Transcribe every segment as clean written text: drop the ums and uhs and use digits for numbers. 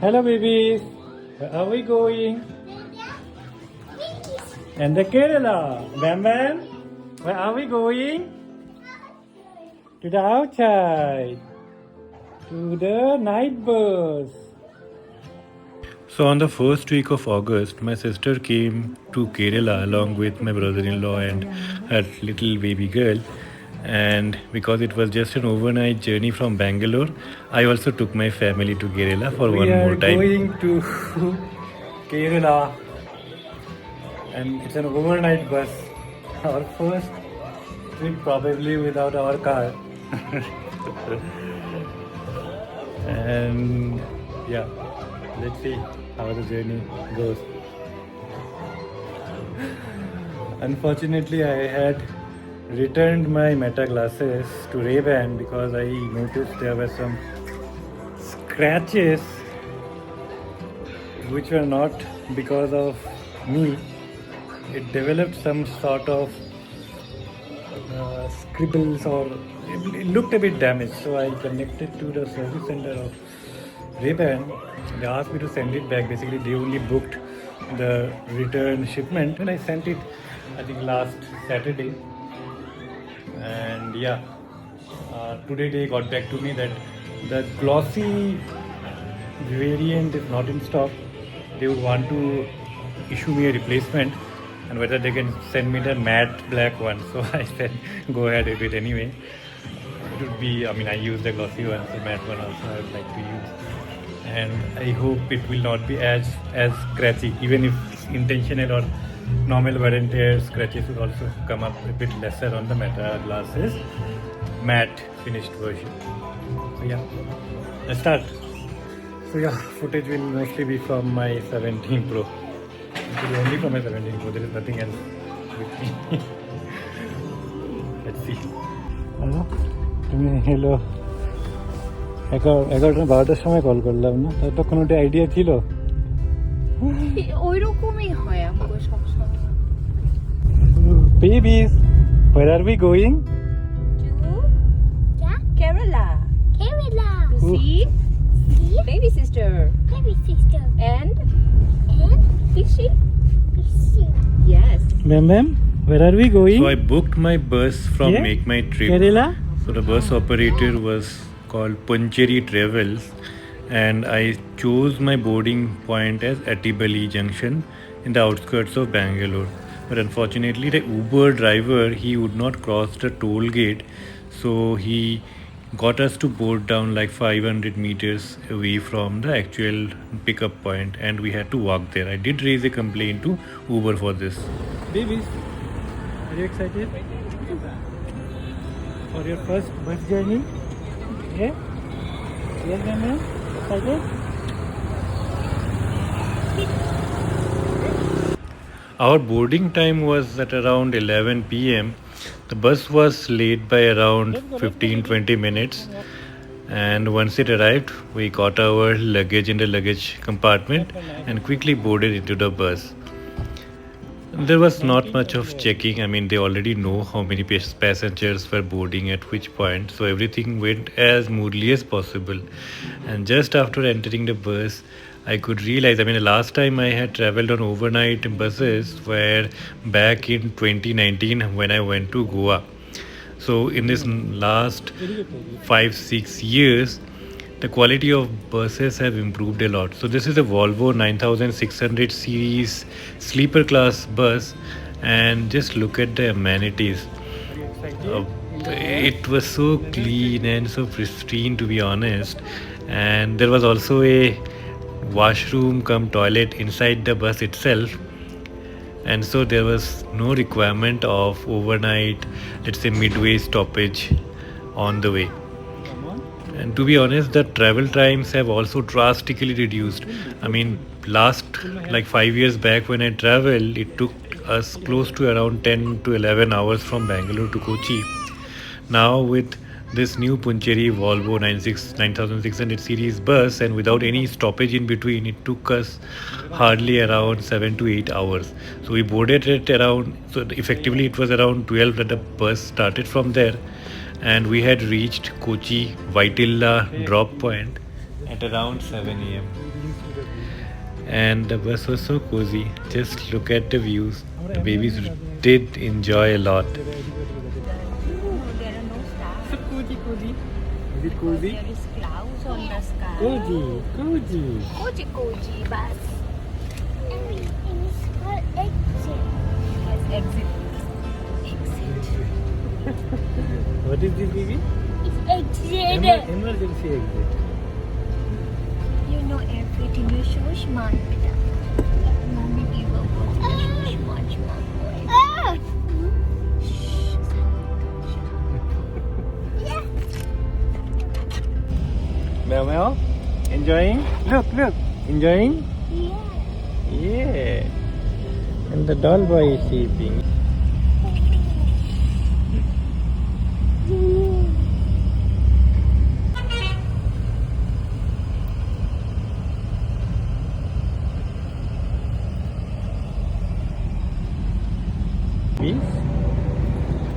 Hello, babies. Where are we going? And the Kerala. Bam Bam. Where are we going? To the outside. To the night bus. So on the first week of August, my sister came to Kerala along with my brother-in-law and her little baby girl. And because it was just an overnight journey from Bangalore, I also took my family to Kerala for one more time. We are going to Kerala, and it's an overnight bus. Our first trip probably without our car. And yeah, let's see how the journey goes. Unfortunately, I had returned my Meta glasses to Ray-Ban because I noticed there were some scratches which were not because of me. It developed some sort of scribbles, or it looked a bit damaged. So I connected to the service center of Ray-Ban. They asked me to send it back. Basically, they only booked the return shipment, and I sent it, I think, last Saturday. And yeah, today they got back to me that the glossy variant is not in stock. They would want to issue me a replacement, and whether they can send me the matte black one. So I said go ahead with it anyway. It would be, I mean, I use the glossy one, so matte one also I would like to use. And I hope it will not be as scratchy, even if it's intentional or normal wear and tear scratches would also come up a bit lesser on the Meta glasses matte finished version. So yeah, let's start. So yeah, footage will mostly be from my 17 Pro. It will be only from my 17 Pro. There is nothing else with me. Let's see. Hello. Hello. 11-12টার সময় call করলাম না, তার তো কোনো idea ছিল? ওইরকমই হয় আমাদের সব সময়। Babies, where are we going? To Kerala. To see baby sister. And Fishy. Yes. Ma'am, where are we going? So I booked my bus from Make My Trip. Kerala? So the bus operator was called Pondicherry Travels, and I chose my boarding point as Attibali Junction in the outskirts of Bangalore. But unfortunately, the Uber driver, he would not cross the toll gate, so he got us to board down like 500 meters away from the actual pickup point, and we had to walk there. I did raise a complaint to Uber for this. Babies, are you excited for your first bus journey? Yeah? Yes, ma'am? Excited? Our boarding time was at around 11 p.m. The bus was late by around 15-20 minutes, and once it arrived, we got our luggage in the luggage compartment and quickly boarded into the bus. There was not much of checking. I mean, they already know how many passengers were boarding at which point, so everything went as smoothly as possible. And just after entering the bus, I could realize, I mean, the last time I had traveled on overnight buses were back in 2019 when I went to Goa. So in this last 5-6 years, the quality of buses have improved a lot. So this is a Volvo 9600 series sleeper class bus, and just look at the amenities. It was so clean and so pristine, to be honest. And there was also a washroom cum toilet inside the bus itself, and so there was no requirement of overnight, let's say, midway stoppage on the way. And to be honest, the travel times have also drastically reduced. I mean, last like 5 years back when I traveled, it took us close to around 10 to 11 hours from Bangalore to Kochi. Now with this new Pondicherry Volvo 9600 series bus, and without any stoppage in between, it took us hardly around 7 to 8 hours. So we boarded it around, so effectively it was around 12 that the bus started from there, and we had reached Kochi Vaitilla drop point, at around 7 a.m. And the bus was so cozy. Just look at the views. The babies did enjoy a lot. There are no stars. So cozy. Is it cozy? There is clouds on the sky. Cozy. Cozy bus. Everything is called exit. Yes, exit. What is this, baby? It's exit. Emergency exit. You know everything. You're so smart. Mommy give a word. You're so smart boy. Ah! Mel, enjoying? Look, enjoying? Yeah. Yeah. And the doll boy is sleeping.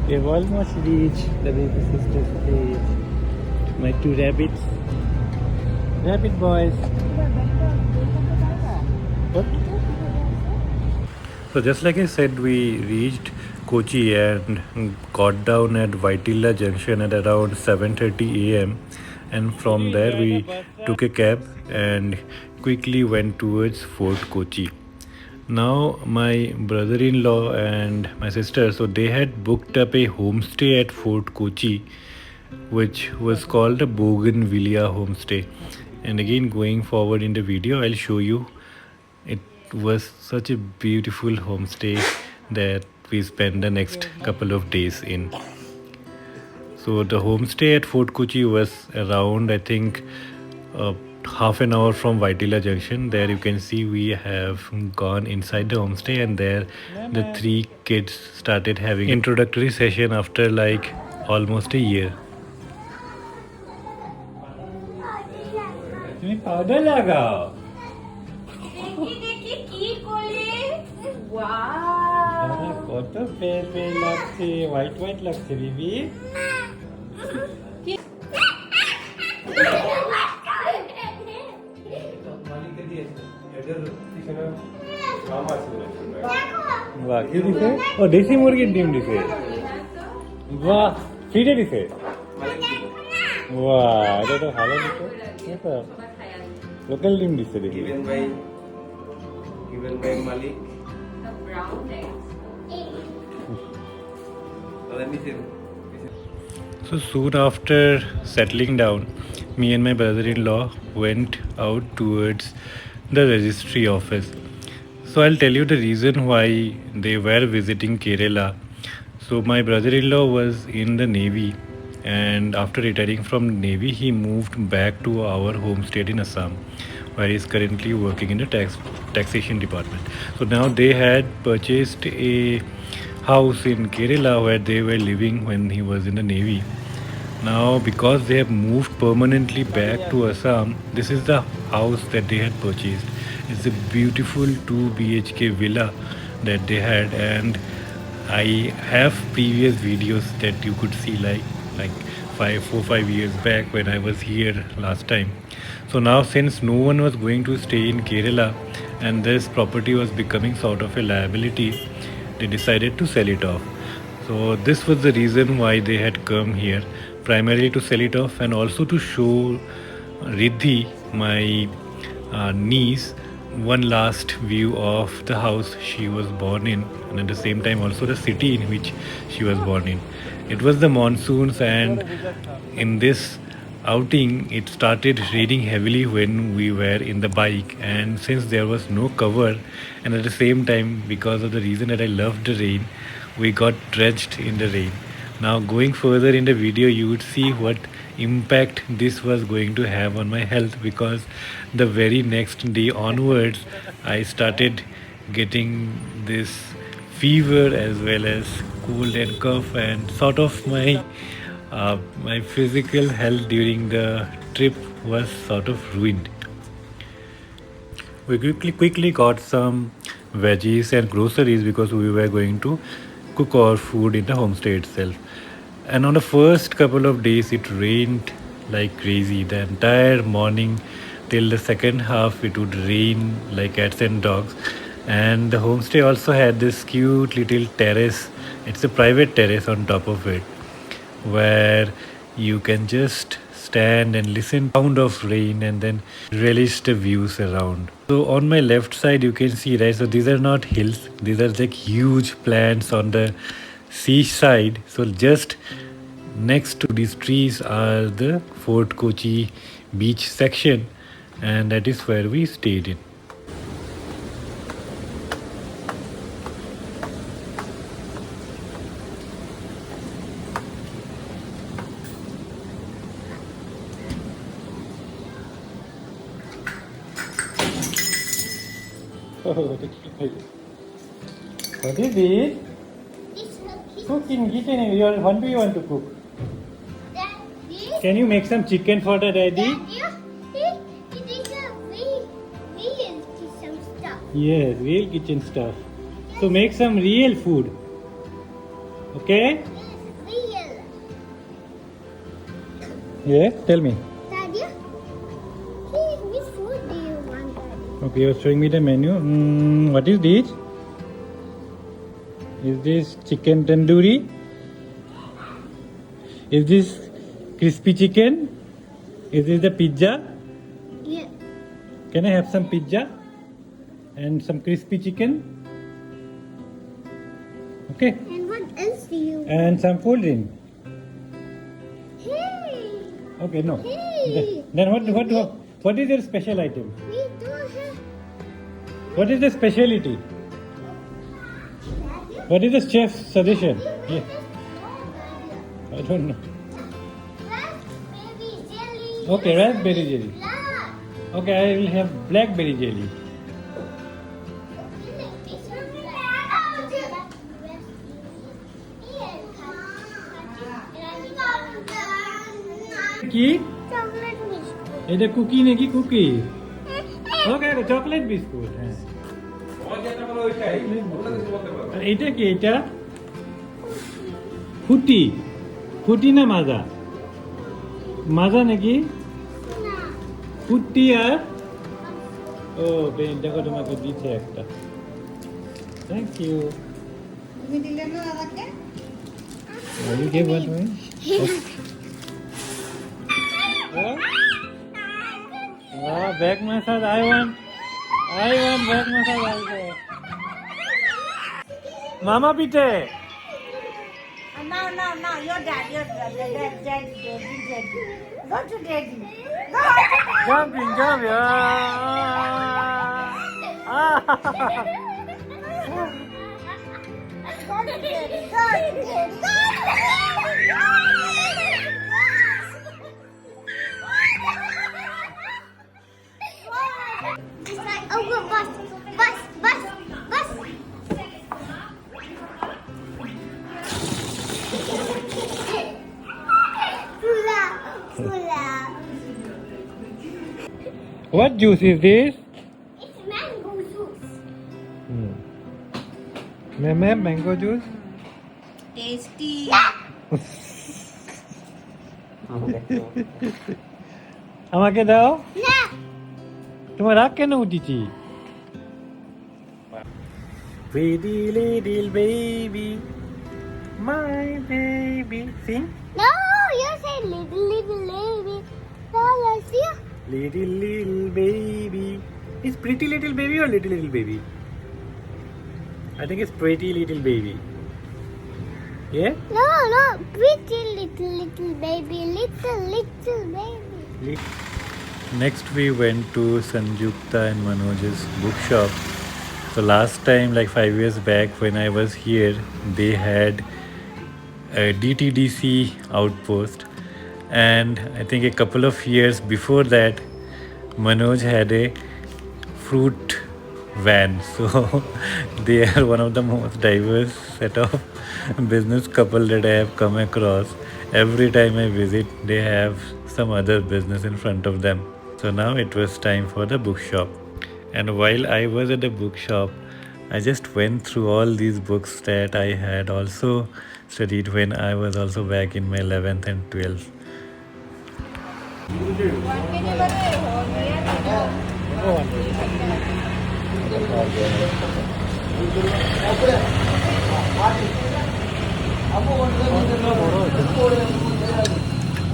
We've almost reached the baby sister's place. My two rabbits. Rabbit boys. What? So just like I said, we reached Kochi and got down at Vaitila Junction at around 7:30 a.m. And from there we took a cab and quickly went towards Fort Kochi. Now my brother-in-law and my sister, so they had booked up a homestay at Fort Kochi, which was called a Bougainvillea homestay. And again, going forward in the video, I'll show you. It was such a beautiful homestay that we spent the next couple of days in. So the homestay at Fort Kochi was around, I think, half an hour from Vaitila Junction. There you can see we have gone inside the homestay, and there the three kids started having introductory session after like almost a year. Powder lagao. Wow. কত পেপে লাগছে white লাগছে baby বাহ কি দিছে ও দেশি মুরগির ডিম দিছে বাহ ফ্রিতে দিছে বাহ এটা তো ভালো দিছে এটা লোকাল ডিম দিছে দেখি given by Malik. The brown eggs. So soon after settling down, me and my brother-in-law went out towards the registry office. So I'll tell you the reason why they were visiting Kerala. So my brother-in-law was in the Navy, and after retiring from Navy, he moved back to our home state in Assam, where he is currently working in the taxation department. So now they had purchased a house in Kerala where they were living when he was in the Navy. Now because they have moved permanently back to Assam, this is the house that they had purchased. It's a beautiful 2 BHK villa that they had, and I have previous videos that you could see like 4-5 years back when I was here last time. So now since no one was going to stay in Kerala and this property was becoming sort of a liability, they decided to sell it off. So this was the reason why they had come here, primarily to sell it off and also to show Riddhi, my niece, one last view of the house she was born in, and at the same time also the city in which she was born in. It was the monsoons, and in this outing it started raining heavily when we were in the bike, and since there was no cover, and at the same time because of the reason that I loved the rain, we got drenched in the rain. Now going further in the video, you would see what impact this was going to have on my health, because the very next day onwards I started getting this fever as well as cold and cough, and sort of my physical health during the trip was sort of ruined. We quickly got some veggies and groceries because we were going to cook our food in the homestay itself. And on the first couple of days it rained like crazy. The entire morning till the second half it would rain like cats and dogs. And the homestay also had this cute little terrace. It's a private terrace on top of it, where you can just stand and listen sound of rain and then relish the views around. So on my left side you can see, right, so these are not hills, these are like huge plants on the seaside. So just next to these trees are the Fort Kochi beach section, and that is where we stayed in. What is this? It's a Cook in kitchen. What do you want to cook? Daddy. Can you make some chicken for the daddy? Daddy. It is a real some stuff. Yes, real kitchen stuff. So make some real food. Okay? Real. Yes, tell me. Daddy. Which food do you want, Daddy? Okay, you're showing me the menu. What is this? Is this chicken tandoori? Is this crispy chicken? Is this the pizza? Yeah. Can I have some pizza? And some crispy chicken? Okay. And what else do you want? And some cold drink. Hey. Okay, no. Hey. Then what is your special item? We don't have. What is the speciality? Daddy. What is the chef's suggestion? Yeah, Yeah. I don't know. Raspberry jelly. Okay, raspberry jelly. Black. Okay, I will have blackberry jelly. কি Chocolate biscuit. এটা cookie নাকি cookie ওকে chocolate biscuit হ্যাঁ আর এটা কি এটা ফুটি ফুটি না মাজা মাজা নাকি ফুটি আর ও দেখো তোমাকে দিচ্ছে একটা থ্যাংক ইউ তুমি দিলে না দাদাকে You gave one to me? Back massage. I want back massage also. Mama Pite. No, your dad, daddy. Go to daddy. Jumping, yeah. Ah. Go to daddy. It's like, oh, bus. Pula. What juice is this? It's mango juice. Ma'am, mango juice. Tasty. আমাকে দাও না তোমার রাগ কেন উঠেছি Pretty little baby, my baby. Sing. No, you say little baby. Oh, I see. Little baby. Is pretty little baby or little baby? I think it's pretty little baby. Yeah? No, pretty little baby, little baby. Next we went to Sanjukta and Manoj's bookshop. So last time, like 5 years back when I was here, they had a DTDC outpost, and I think a couple of years before that Manoj had a fruit van. So they are one of the most diverse set of business couple that I have come across. Every time I visit, they have some other business in front of them. So now it was time for the bookshop. And while I was at the bookshop, I just went through all these books that I had also studied when I was also back in my 11th and 12th.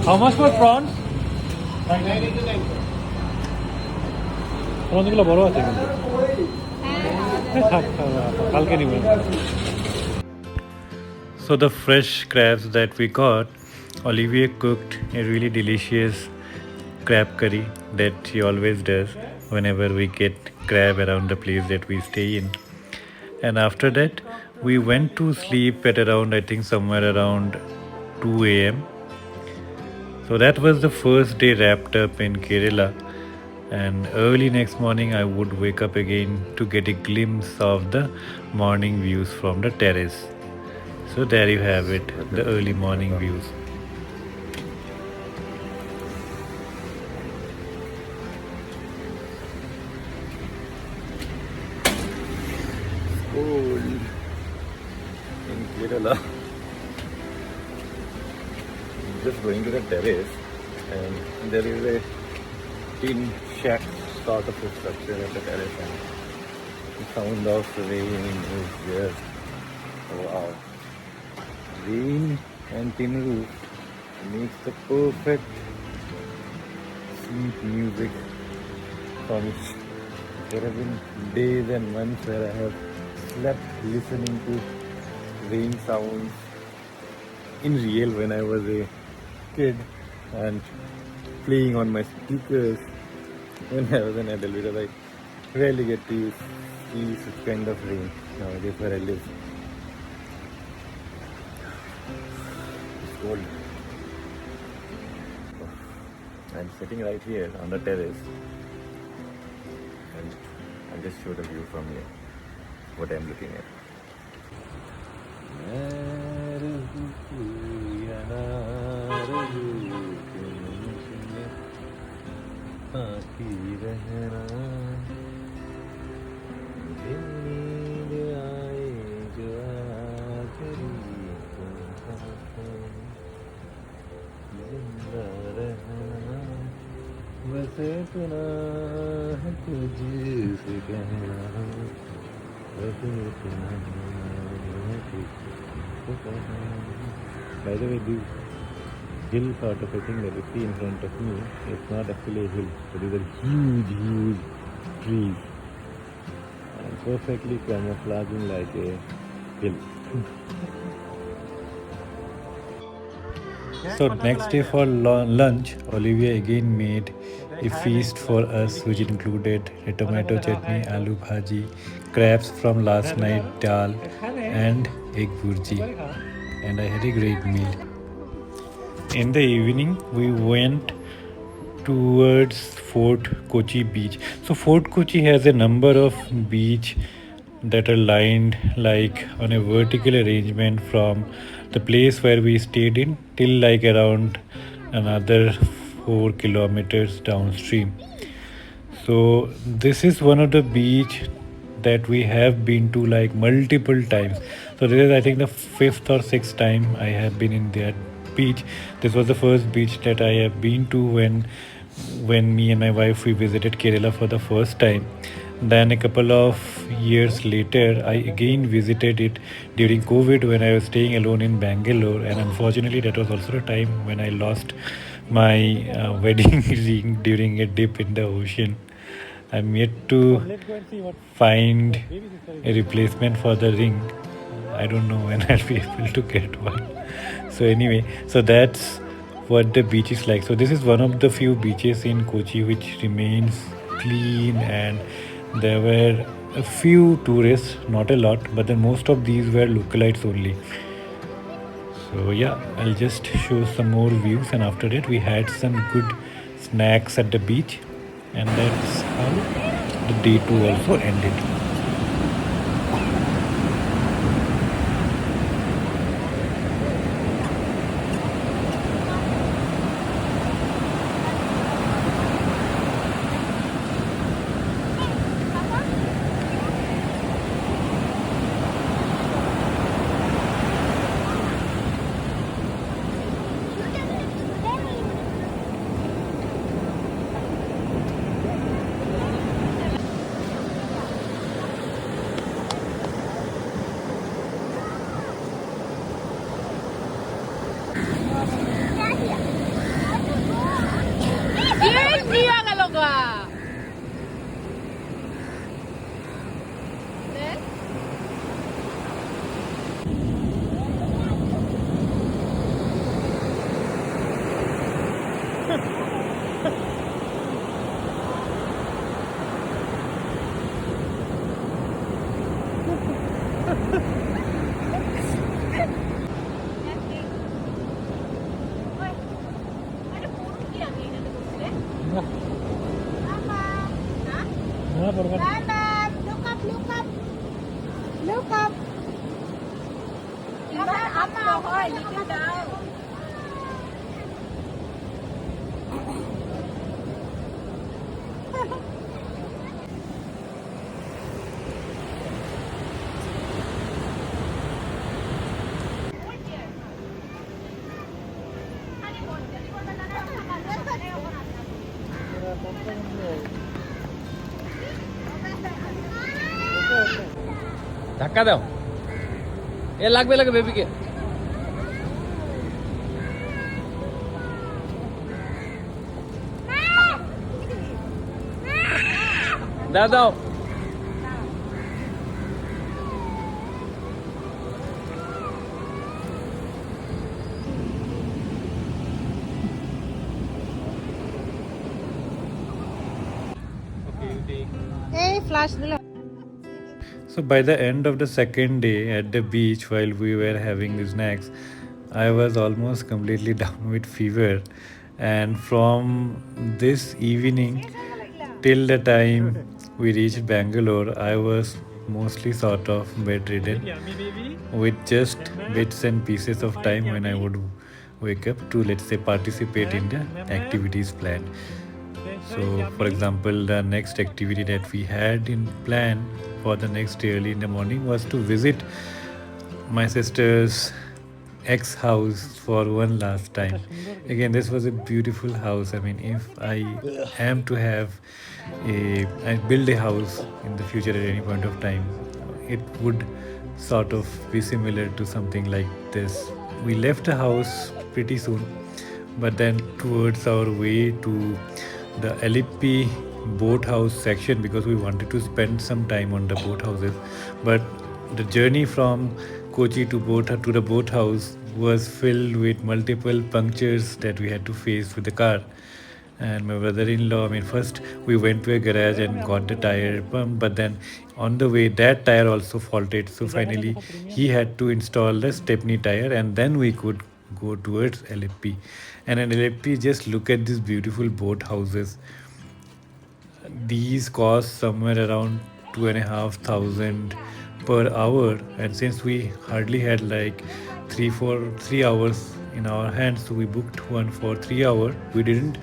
How much for prawns? prawnsগুলো বড় আছে কিন্তু থাক কালকে নিব So the fresh crabs that we got, Olivier cooked a really delicious crab curry that she always does whenever we get crab around the place that we stay in. And after that, we went to sleep at around, I think, somewhere around 2 a.m. So that was the first day wrapped up in Kerala. And early next morning, I would wake up again to get a glimpse of the morning views from the terrace. So there you have it, the early morning views. Cold in Kerala. Just going to the terrace, and there is a tin shack sort of a structure at the terrace, and the sound of rain is just wow. Rain and tin roof makes the perfect sleep music for me. There have been days and months where I have slept listening to rain sounds in real when I was a kid and playing on my speakers when I was an adult, because I rarely get to see such kind of rain nowadays where I live. It's cold. I'm sitting right here on the terrace and I'll just show the view from here, what I'm looking at. बस इतना है तुझसे कहना बस इतना है तुझसे कहना. By the way, this hill sort of a thing that you see in front of me, it's not actually a hill, but these are huge trees and perfectly camouflaging like a hill. So next day for lunch, Olivia again made a feast for us, which included a tomato chutney, aloo bhaji, crabs from last night, dal, and egg burji. And I had a great meal. In the evening, we went towards Fort Kochi beach. So Fort Kochi has a number of beach that are lined like on a vertical arrangement from the place where we stayed in till like around another 4 kilometers downstream. So this is one of the beach that we have been to like multiple times. So this is, I think, the 5th or 6th time I have been in that beach. This was the first beach that I have been to when me and my wife we visited Kerala for the first time. Then a couple of years later, I again visited it during COVID when I was staying alone in Bangalore, and unfortunately that was also the time when I lost my wedding ring during a dip in the ocean. I'm yet to find a replacement for the ring. I don't know when I'll be able to get one. So anyway, so that's what the beach is like. So this is one of the few beaches in Kochi which remains clean, and there were a few tourists, not a lot, but then most of these were localites only. So yeah, I'll just show some more views, and after that we had some good snacks at the beach, and that's how the day 2 also ended. Bam, look up, look up. Look up. Not up, little down. ধাক্কা দাও, এ লাগবে লাগে বেবিকে। দাও দাও। Hey, flash the So by the end of the second day at the beach, while we were having the snacks, I was almost completely down with fever, and from this evening till the time we reached Bangalore, I was mostly sort of bedridden, with just bits and pieces of time when I would wake up to, let's say, participate in the activities planned. So for example, the next activity that we had in plan for the next day early in the morning was to visit my sister's ex-house for one last time. Again, this was a beautiful house. I mean, if I am to have I build a house in the future at any point of time, it would sort of be similar to something like this. We left the house pretty soon, but then towards our way to the Alleppy boathouse section, because we wanted to spend some time on the boathouses, but the journey from Kochi to the boathouse was filled with multiple punctures that we had to face with the car. And my brother-in-law, I mean, first we went to a garage and got the tire pumped, but then on the way that tire also faulted, so finally he had to install the stepney tire, and then we could go towards Alleppy. And in Alleppy, just look at these beautiful boat houses. These cost somewhere around 2,500 per hour, and since we hardly had like 3 hours in our hands, so we booked one for 3 hours. We didn't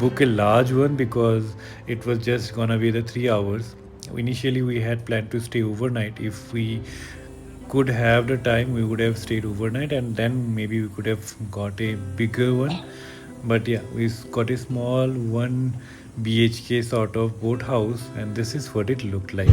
book a large one because it was just gonna be the 3 hours. Initially we had planned to stay overnight. If we could have the time, we would have stayed overnight, and then maybe we could have got a bigger one. But yeah, we got a small 1 BHK sort of boat house, and this is what it looked like.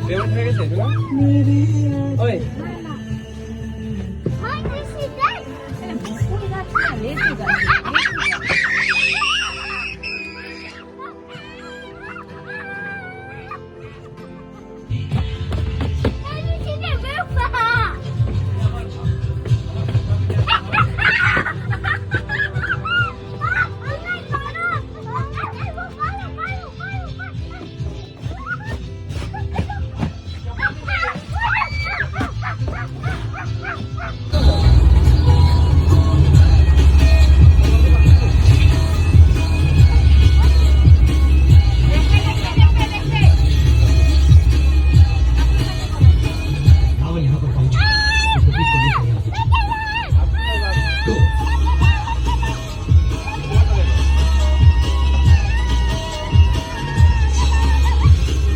Payment হয়ে গেছে না? ওই Hi, this is that. Can you see the roof?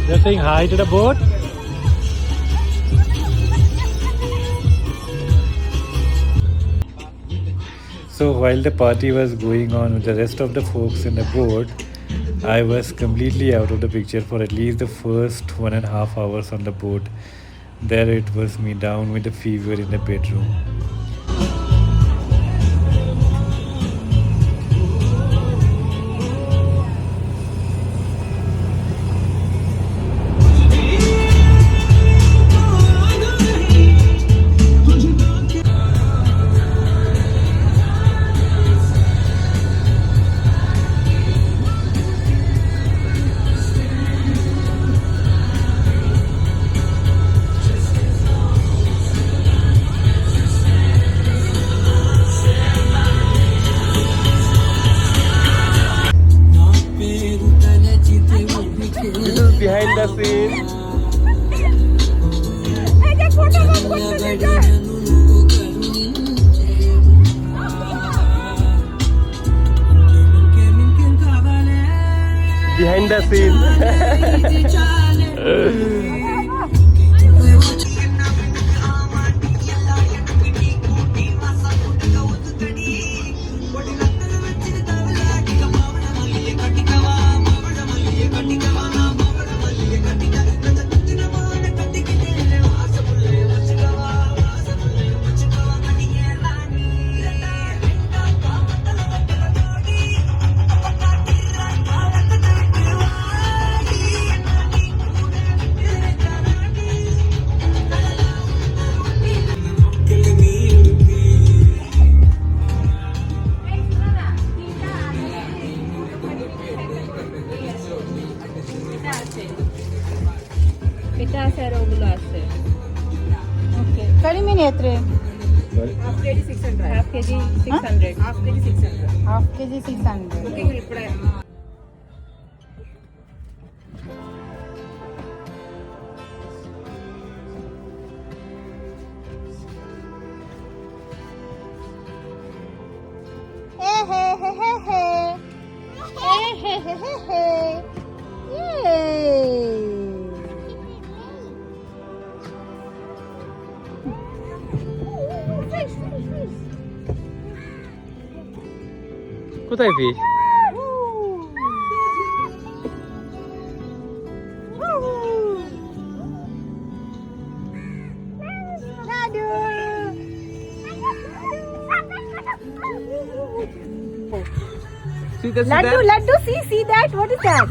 They're saying hi to the boat. So while the party was going on with the rest of the folks in the boat, I was completely out of the picture for at least the first 1.5 hours on the boat. There it was me down with the fever in the bedroom. This is behind the scene. Behind the scene. এটা আছে আর ওগুলো আছে। Okay. Kadi etre? Half kg 600. Half kg 600. Half kg 600. Half kg 600. Okay, ఇప్పుడు Hey, hey, hey, hey, hey. Hey, hey, hey, hey, hey. Yay. কোথায় fish? See that? Laddu, see that? What is that?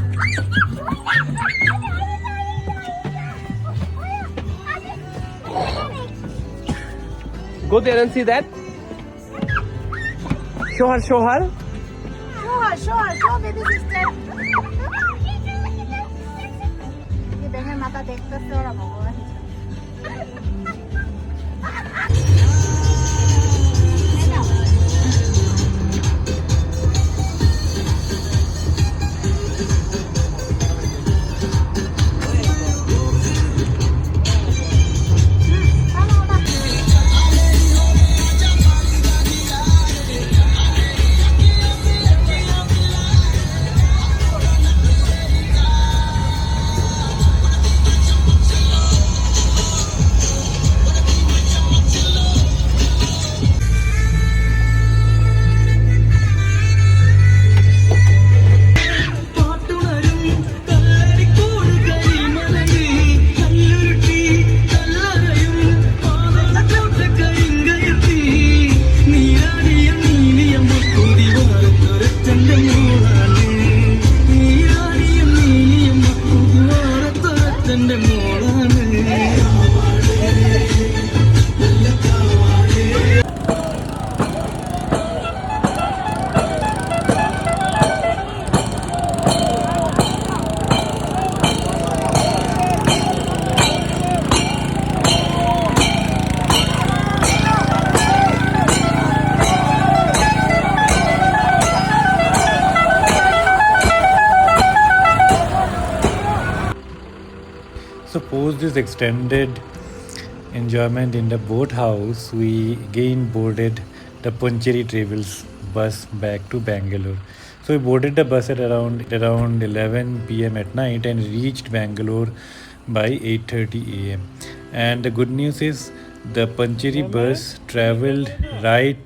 Go there and see that. Show her. Show baby sister. ये बहन माता देखते से और भगवान post this extended enjoyment in the boat house, we again boarded the Poncherry Travels bus back to Bangalore. So we boarded the bus at around 11 p.m. at night and reached Bangalore by 8:30 a.m. And the good news is the Poncherry bus traveled right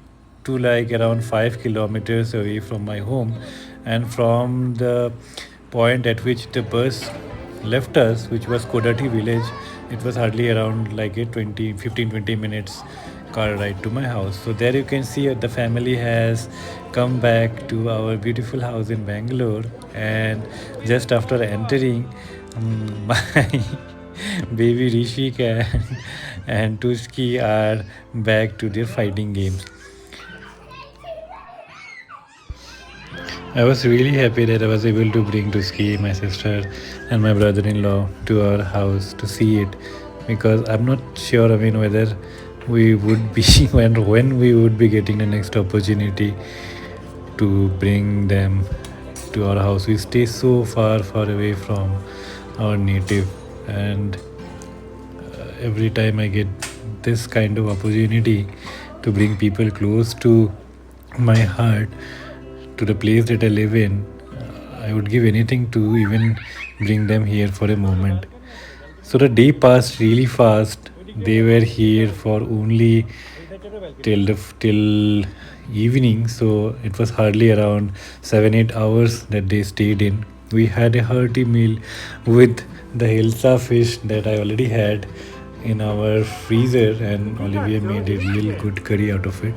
to like around 5 kilometers away from my home, and from the point at which the bus left us, which was Kodati village, it was hardly around like a 20 minutes car ride to my house. So there you can see the family has come back to our beautiful house in Bangalore, and just after entering, my baby Rishik and Tushki are back to their fighting games. I was really happy that I was able to bring Tuski, my sister, and my brother-in-law to our house to see it, because I'm not sure. I mean, whether we would be when we would be getting the next opportunity to bring them to our house. We stay so far away from our native, and every time I get this kind of opportunity to bring people close to my heart, to the place that I live in, I would give anything to even bring them here for a moment. So the day passed really fast. They were here for only till evening, so it was hardly around 7-8 hours that they stayed in. We had a hearty meal with the hilsa fish that I already had in our freezer, and Olivia made a real good curry out of it.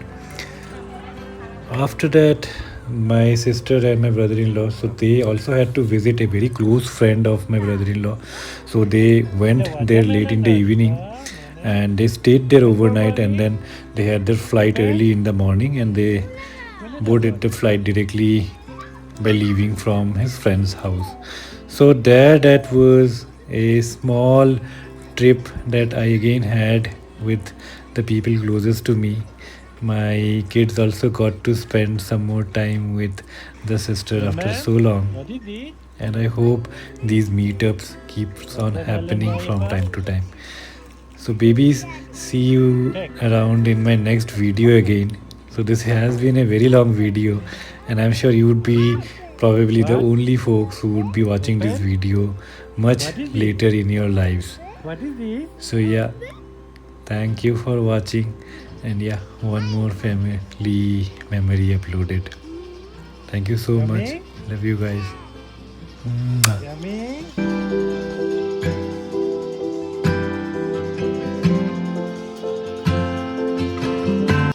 After that, my sister and my brother-in-law, so they also had to visit a very close friend of my brother-in-law, so they went there late in the evening and they stayed there overnight, and then they had their flight early in the morning, and they boarded the flight directly by leaving from his friend's house. So that was a small trip that I again had with the people closest to me. My kids also got to spend some more time with the sister after so long, and I hope these meetups keeps on happening from time to time. So babies, see you around in my next video again. So this has been a very long video, and I'm sure you would be probably the only folks who would be watching this video much later in your lives. So yeah, thank you for watching, and yeah, one more family memory uploaded. Thank you so much. Love you guys. Mwah.